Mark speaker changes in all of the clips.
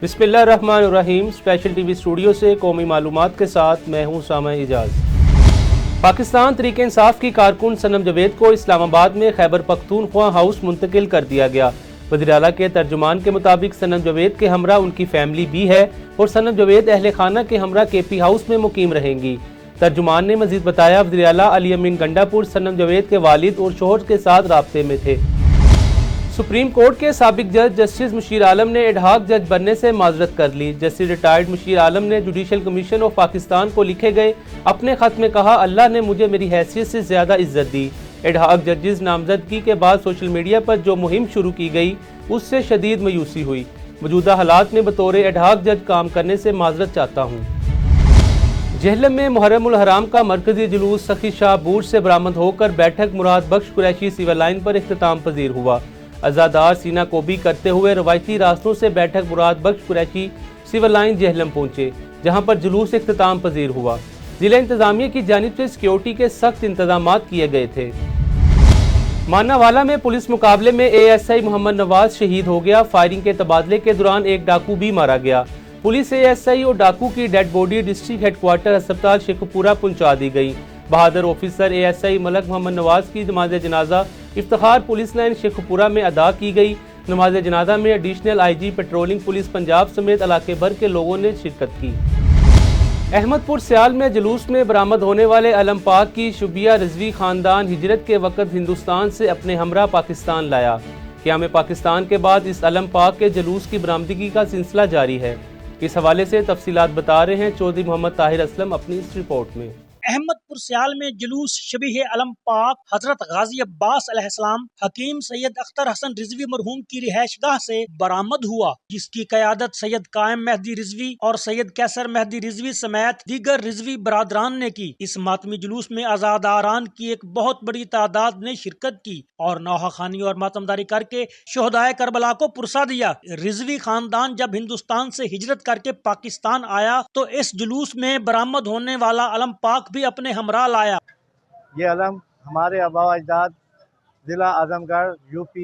Speaker 1: बिस्मिल्लाहिर्रहमानिर्रहीम। Special TV studio से कौमी मालूमात के साथ मैं हूं सामा इजाज। पाकिस्तान तहरीक इंसाफ की कारकुन सनम जावेद को इस्लामाबाद में खैबर पख्तूनख्वा हाउस मुंतकिल कर दिया गया। वज़ीर आला के तर्जुमान के मुताबिक सनम जावेद के हमरा उनकी फैमिली भी है और सनम जावेद अहले खाना के हमरा केपी हाउस में मुकीम रहेंगी। तर्जुमान ने मजीद बताया, वज़ीर आला अली अमीन गंडापुर सनम जावेद के वालिद और शोहर के साथ राब्ते में थे। सुप्रीम कोर्ट के साबिक जज जस्टिस मुशीर आलम ने एडहाक जज बनने से माजरत कर ली। जस्टिस रिटायर्ड मुशीर आलम ने जुडिशल कमीशन ऑफ पाकिस्तान को लिखे गए अपने खत में कहा, अल्लाह ने मुझे मेरी हैसियत से ज़्यादा इज्जत दी। एडहाक जजेस नामजदगी के बाद सोशल मीडिया पर जो मुहिम शुरू की गई उससे शदीद मायूसी हुई। मौजूदा हालात में बतौर एडहाक जज काम करने से माजरत चाहता हूँ। जहलम में मुहर्रम उल हराम का मरकजी जुलूस सखी शाह बूर्ज से बरामद होकर बैठक मुराद बख्श कुरैशी सिविल लाइन पर इख्तिताम पजीर हुआ। अज़ादार सीना कोबी करते हुए रवायती रास्तों से बैठक मुराद बख्श कुरैशी सिविल लाइन जहलम पहुंचे, जहां पर जुलूस इख्तिताम पजीर हुआ। जिला इंतजामिया की जानिब से सिक्योरिटी के सख्त इंतजामात किए गए थे। मानावाला में पुलिस मुकाबले में ASI मोहम्मद नवाज शहीद हो गया। फायरिंग के तबादले के दौरान एक डाकू भी मारा गया। पुलिस ASI और डाकू की डेड बॉडी डिस्ट्रिक्ट हेडक्वार्टर अस्पताल शेखपुरा पहुंचा दी गई। बहादुर ऑफिसर ASI मलक मोहम्मद नवाज की नमाज जनाजा इफ्तिखार पुलिस लाइन शेखपुरा में अदा की गई। नमाज जनाजा में additional IG patrolling police Punjab समेत इलाके भर के लोगों ने शिरकत की। अहमदपुर सियाल में जुलूस में बरामद होने वाले अलम पाक की शुबिया रिजवी खानदान हिजरत के वक्त हिंदुस्तान से अपने हमरा पाकिस्तान लाया। क़याम पाकिस्तान के बाद इस अलम पाक के जुलूस की बरामदगी का सिलसिला जारी है। इस हवाले से तफसीलात बता रहे हैं चौधरी मोहम्मद ताहिर असलम अपनी इस रिपोर्ट में।
Speaker 2: अहमदपुर सियाल में जुलूस शबीह अलम पाक हजरत गाजी अब्बास अलैहिस्सलाम हकीम सैयद अख्तर हसन रिजवी मरहूम की रिहायशगाह से बरामद हुआ, जिसकी क़यादत सैयद कायम मेहदी रिजवी और सैयद कैसर मेहदी रिजवी समेत दीगर रिजवी बरादरान ने की। इस मातमी जुलूस में आज़ादारान की एक बहुत बड़ी तादाद ने शिरकत की और नौहाखानी और मातमदारी करके शोहदाए करबला को पुरसा दिया। रिजवी खानदान जब हिंदुस्तान से हिजरत करके पाकिस्तान आया तो इस जुलूस में बरामद होने वाला अलम पाक भी अपने हमरा लाया।
Speaker 3: ये अलम हमारे आबा अजदाद ज़िला आजमगढ़ UP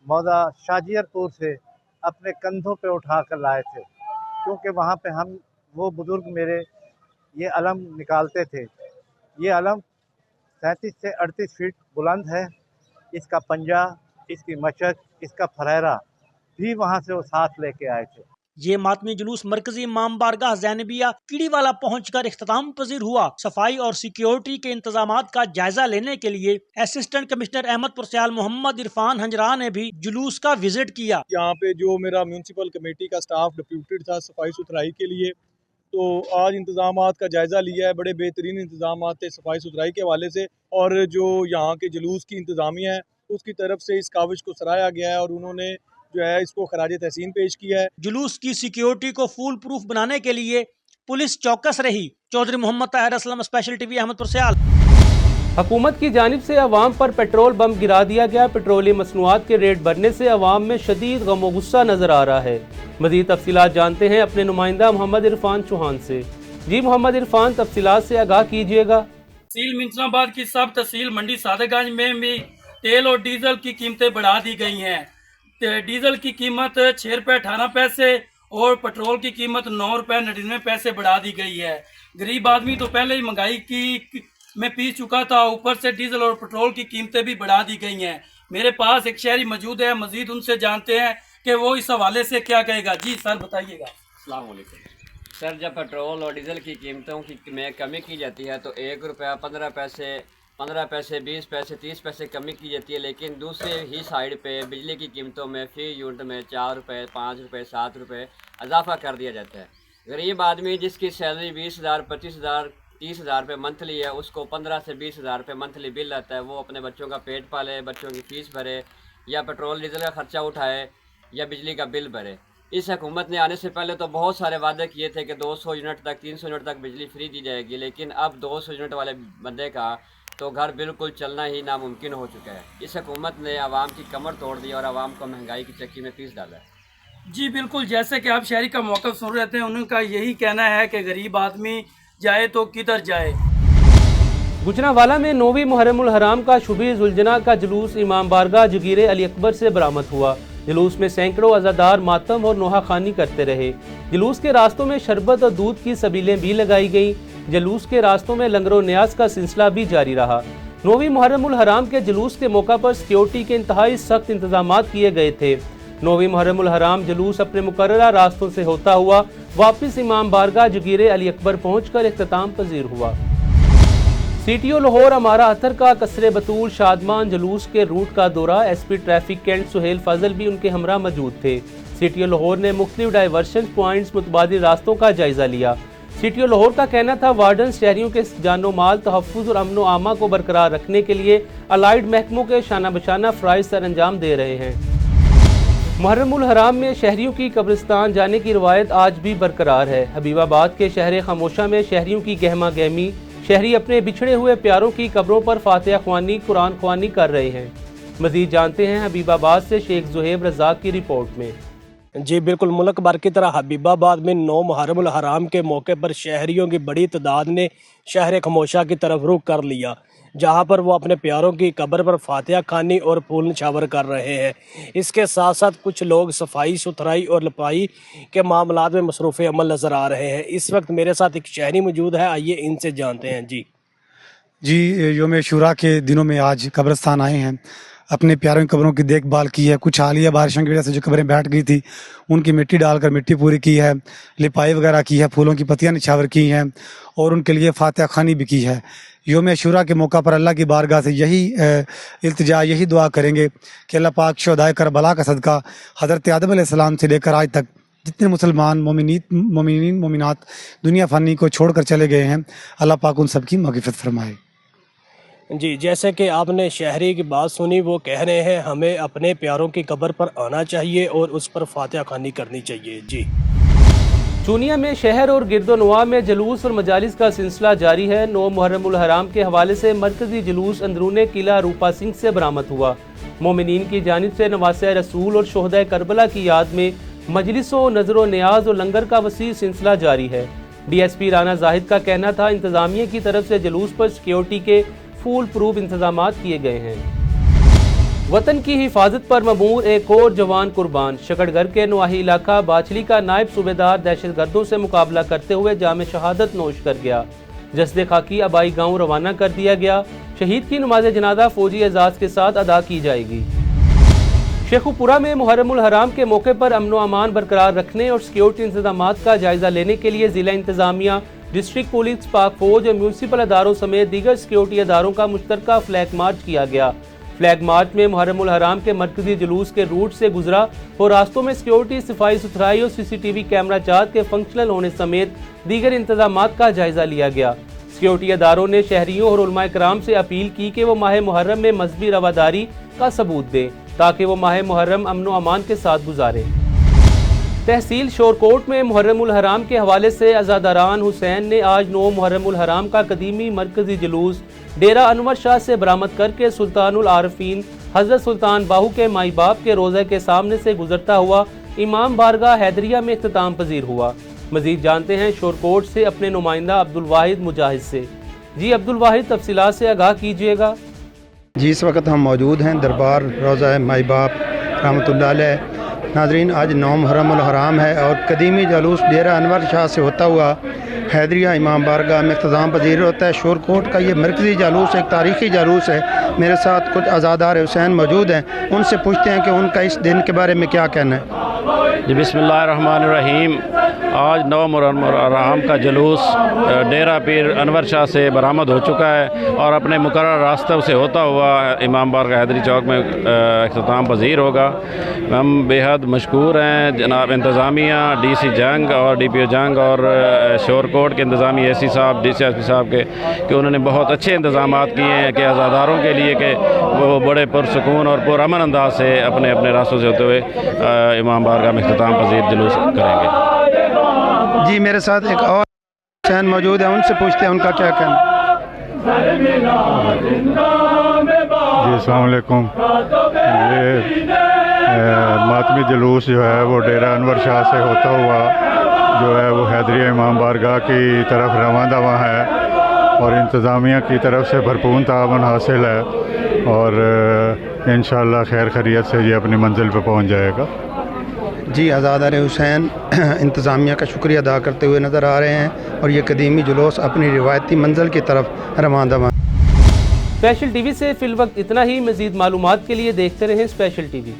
Speaker 3: मौजा शाजियरपुर से अपने कंधों पे उठा कर लाए थे, क्योंकि वहाँ पे हम वो बुज़ुर्ग मेरे ये अलम निकालते थे। ये अलम 37 से 38 फीट बुलंद है। इसका पंजा, इसकी मशक, इसका फरहरा भी वहाँ से वो साथ लेके आए थे।
Speaker 2: ये मातमी जुलूस मरकजी इमाम बारगाह ज़ैनबिया कीड़ीवाला पहुंचकर इख्तिताम पजीर हुआ। सफाई और सिक्योरिटी के इंतजामात का जायजा लेने के लिए असिस्टेंट कमिश्नर अहमदपुर सियाल मोहम्मद इरफान हंजरा ने भी जुलूस का विजिट किया।
Speaker 4: यहाँ पे जो मेरा म्यूनसिपल कमेटी का स्टाफ डिप्यूटेड था सफाई सुथराई के लिए, तो आज इंतजामात का जायजा लिया है। बड़े बेहतरीन इंतजामात थे सफाई सुथराई के हवाले से, और जो यहाँ के जुलूस की इंतजामिया है उसकी तरफ से इस काविश को सराहा गया है और उन्होंने जो है इसको खराज तहसीन पेश किया है।
Speaker 2: जुलूस की सिक्योरिटी को फूल प्रूफ बनाने के लिए पुलिस चौकस रही। चौधरी मोहम्मद ताहिर असलम, स्पेशल टीवी, अहमदपुर सियाल।
Speaker 1: हुकूमत की जानिब से अवाम पर पेट्रोल बम गिरा दिया गया। पेट्रोलियम मसनूआत के रेट बढ़ने से अवाम में शदीद गम व गुस्सा नजर आ रहा है। मजीद तफसीलात जानते हैं अपने नुमाइंदा मोहम्मद इरफान चौहान से। जी मोहम्मद इरफान, तफसीलात से आगाह कीजिएगा।
Speaker 5: तहसील मिंचनाबाद की सब तहसील मंडी सादेगंज में भी तेल और डीजल की कीमतें बढ़ा दी गई हैं। डीजल की कीमत 6 रुपये 18 पैसे और पेट्रोल की कीमत 9 रुपये 99 पैसे बढ़ा दी गई है। गरीब आदमी तो पहले ही महंगाई की में पी चुका था, ऊपर से डीजल और पेट्रोल की कीमतें भी बढ़ा दी गई हैं। मेरे पास एक शहरी मौजूद है, मजीद उनसे जानते हैं कि वो इस हवाले से क्या कहेगा। जी सर, बताइएगा।
Speaker 6: अस्सलाम वालेकुम सर, जब पेट्रोल और डीजल की कीमतों की में कमी की जाती है तो 1 रुपया 15 पैसे 20 पैसे 30 पैसे कमी की जाती है, लेकिन दूसरे ही साइड पे बिजली की कीमतों में फी यूनिट में 4 रुपये 5 रुपये 7 रुपये इजाफा कर दिया जाता है। गरीब आदमी जिसकी सैलरी 20,000 25,000 30,000 रुपये मंथली है, उसको 15 से 20,000 रुपये मंथली बिल आता है। वो अपने बच्चों का पेट पाले, बच्चों की फ़ीस भरे, या पेट्रोल डीजल का ख़र्चा उठाए, या बिजली का बिल भरे। इस हुकूमत ने आने से पहले तो बहुत सारे वादे किए थे कि 200 यूनिट तक 300 यूनिट तक बिजली फ्री दी जाएगी, लेकिन अब 200 यूनिट वाले बंदे का तो घर बिल्कुल चलना ही नामुमकिन हो चुका है। इस हुकूमत ने आवाम की कमर तोड़ दी और आवाम को महंगाई की चक्की में पीस डाला है।
Speaker 5: जी बिल्कुल, जैसे कि आप शहरी का मौक़िफ़ सुन रहे थे, उनका यही कहना है कि गरीब आदमी जाए तो किधर जाए।
Speaker 1: गुजरांवाला में 9वीं मुहर्रम उल हराम का शुबी जुलजना का जुलूस इमाम बारगाह जगीरे अली अकबर से बरामद हुआ। جلوس میں سینکڑوں عزادار ماتم اور نوحہ خوانی کرتے رہے۔ جلوس کے راستوں میں شربت اور دودھ کی سبیلیں بھی لگائی گئیں۔ جلوس کے راستوں میں لنگر و نیاز کا سلسلہ بھی جاری رہا۔ 9ویں محرم الحرام کے جلوس کے موقع پر سیکیورٹی کے انتہائی سخت انتظامات کیے گئے تھے۔ 9ویں محرم الحرام جلوس اپنے مقررہ راستوں سے ہوتا ہوا واپس امام بارگاہ جگیر علی اکبر پہنچ کر اختتام پذیر ہوا۔ C T O Lahore امارہ Uttar کا قصر بطول شادمان جلوس کے روٹ کا دورہ S P traffic Cantt Sohail Fazal بھی ان کے ہمراہ موجود تھے۔ سی ٹی او لاہور نے مختلف ڈائیورشن پوائنٹس متبادل راستوں کا جائزہ لیا۔ سی ٹی او لاہور کا کہنا تھا وارڈن شہریوں کے جان و مال تحفظ اور امن و امان کو برقرار رکھنے کے لیے الائڈ محکموں کے شانہ بشانہ فرائض سر انجام دے رہے ہیں۔ محرم الحرام میں شہریوں کی قبرستان جانے کی روایت آج بھی برقرار ہے۔ حبیب آباد کے شہر خاموشہ میں شہریوں کی گہما گہمی، شہری اپنے بچھڑے ہوئے پیاروں کی قبروں پر فاتحہ خوانی، قرآن خوانی کر رہے ہیں۔ مزید جانتے ہیں حبیب آباد سے شیخ زہیب رزاق کی رپورٹ میں۔
Speaker 7: جی بالکل، ملک بھر کی طرح حبیب آباد میں 9 محرم الحرام کے موقع پر شہریوں کی بڑی تعداد نے شہر خاموشہ کی طرف رخ کر لیا، جہاں پر وہ اپنے پیاروں کی قبر پر فاتحہ خوانی اور پھول نچھاور کر رہے ہیں۔ اس کے ساتھ ساتھ کچھ لوگ صفائی ستھرائی اور لپائی کے معاملات میں مصروف عمل نظر آ رہے ہیں۔ اس وقت میرے ساتھ ایک شہری موجود ہے، آئیے ان سے جانتے ہیں۔
Speaker 8: جی یوم عاشوراء کے دنوں میں آج قبرستان آئے ہیں، اپنے پیاروں کی قبروں کی دیکھ بھال کی ہے۔ کچھ حالیہ بارشوں کی وجہ سے جو قبریں بیٹھ گئی تھی ان کی مٹی ڈال کر مٹی پوری کی ہے، لپائی وغیرہ کی ہے، پھولوں کی پتیاں نچھاور کی ہیں اور ان کے لیے فاتحہ خوانی بھی کی ہے۔ یوم عاشوراء کے موقع پر اللہ کی بارگاہ سے یہی التجا، یہی دعا کریں گے کہ اللہ پاک شہدائے کربلا کا صدقہ حضرت آدم علیہ السلام سے لے کر آج تک جتنے مسلمان مومنین مومنات دنیا فانی کو چھوڑ کر چلے گئے ہیں، اللہ پاک ان سب کی مغفرت فرمائے۔
Speaker 7: جی جیسے کہ آپ نے شہری کی بات سنی، وہ کہہ رہے ہیں ہمیں اپنے پیاروں کی قبر پر آنا چاہیے اور اس پر فاتحہ خوانی کرنی چاہیے۔ جی
Speaker 1: چونیا میں شہر اور گرد و نواح میں جلوس اور مجالس کا سلسلہ جاری ہے۔ 9 محرم الحرام کے حوالے سے مرکزی جلوس اندرون قلعہ روپا سنگھ سے برآمد ہوا۔ مومنین کی جانب سے نواسۂ رسول اور شہدائے کربلا کی یاد میں مجلس و نظر و نیاز اور لنگر کا وسیع سلسلہ جاری ہے۔ ڈی ایس پی رانا زاہد کا کہنا تھا انتظامیہ کی طرف سے جلوس پر سیکیورٹی کے فول پروف انتظامات کیے گئے ہیں۔ وطن کی حفاظت پر مامور ایک اور جوان قربان۔ شکڑ گھر کے نواحی علاقہ باچھلی کا نائب صوبیدار دہشت گردوں سے مقابلہ کرتے ہوئے جام شہادت نوش کر گیا۔ جسد خاکی آبائی گاؤں روانہ کر دیا گیا۔ شہید کی نماز جنازہ فوجی اعزاز کے ساتھ ادا کی جائے گی۔ شیخوپورہ میں محرم الحرام کے موقع پر امن و امان برقرار رکھنے اور سیکیورٹی انتظامات کا جائزہ لینے کے لیے ضلع انتظامیہ، ڈسٹرکٹ پولیس، پاک فوج اور میونسپل اداروں سمیت دیگر سیکیورٹی اداروں کا مشترکہ فلیگ مارچ کیا گیا۔ فلیگ مارچ میں محرم الحرام کے مرکزی جلوس کے روٹ سے گزرا اور راستوں میں سیکیورٹی، صفائی ستھرائی اور CCTV کیمرہ جات کے فنکشنل ہونے سمیت دیگر انتظامات کا جائزہ لیا گیا۔ سیکیورٹی اداروں نے شہریوں اور علماء کرام سے اپیل کی کہ وہ ماہ محرم میں مذہبی رواداری کا ثبوت دیں تاکہ وہ ماہ محرم امن و امان کے ساتھ گزاریں۔ تحصیل شورکوٹ میں محرم الحرام کے حوالے سے عزاداران حسین نے آج 9 محرم الحرام کا قدیمی مرکزی جلوس ڈیرہ انور شاہ سے برآمد کر کے سلطان العارفین حضرت سلطان باہو کے مائی باپ کے روضہ کے سامنے سے گزرتا ہوا امام بارگاہ حیدریہ میں اختتام پذیر ہوا۔ مزید جانتے ہیں شورکوٹ سے اپنے نمائندہ عبدالواحد مجاہد سے۔ جی عبدالواحد، تفصیلات سے آگاہ کیجیے گا۔
Speaker 9: جی اس وقت ہم موجود ہیں دربار روضہ مائی باپ رحمۃ اللہ علیہ۔ ناظرین، آج 9 محرم الحرام ہے اور قدیمی جلوس ڈیرہ انور شاہ سے ہوتا ہوا حیدریہ امام بارگاہ میں اختتام پذیر ہوتا ہے۔ شورکوٹ کا یہ مرکزی جلوس ایک تاریخی جلوس ہے۔ میرے ساتھ کچھ عزادار حسین موجود ہیں، ان سے پوچھتے ہیں کہ ان کا اس دن کے بارے میں کیا کہنا ہے۔
Speaker 10: جی بسم اللہ الرحمن الرحیم۔ آج 9 محرم الحرام کا جلوس ڈیرہ پیر انور شاہ سے برآمد ہو چکا ہے اور اپنے مقررہ راستوں سے ہوتا ہوا امام بارگاہ حیدری چوک میں اختتام پذیر ہوگا۔ ہم بے حد مشکور ہیں جناب انتظامیہ، ڈی سی جنگ اور ڈی پی او جنگ اور شورکوٹ کے انتظامی اے سی صاحب، ڈی سی ایس پی صاحب کے، کہ انہوں نے بہت اچھے انتظامات کیے ہیں کہ عزاداروں کے لیے کہ وہ بڑے پرسکون اور پرامن انداز سے اپنے اپنے راستوں سے ہوتے ہوئے امام بارگاہ میں اختتام پذیر جلوس کریں گے۔
Speaker 9: جی میرے ساتھ ایک اور حسین موجود ہیں، ان سے پوچھتے ہیں ان کا کیا کہنا ہے۔
Speaker 11: جی السلام علیکم۔ یہ ماتمی جلوس جو ہے وہ ڈیرہ انور شاہ سے ہوتا ہوا جو ہے وہ حیدریہ امام بارگاہ کی طرف رواں دواں ہے اور انتظامیہ کی طرف سے بھرپور تعاون حاصل ہے اور इंशाअल्लाह खैर खैरियत से ये अपनी मंजिल पे पहुंच जाएगा।
Speaker 9: जी आज़ाद अली हुसैन इंतज़ामिया का शुक्रिया अदा करते हुए नज़र आ रहे हैं और ये कदीमी जुलूस अपनी रिवायती मंजिल की तरफ रवाना।
Speaker 1: स्पेशल टीवी से फिल वक्त इतना ही। मज़ीद मालूमात के लिए देखते रहें स्पेशल टीवी।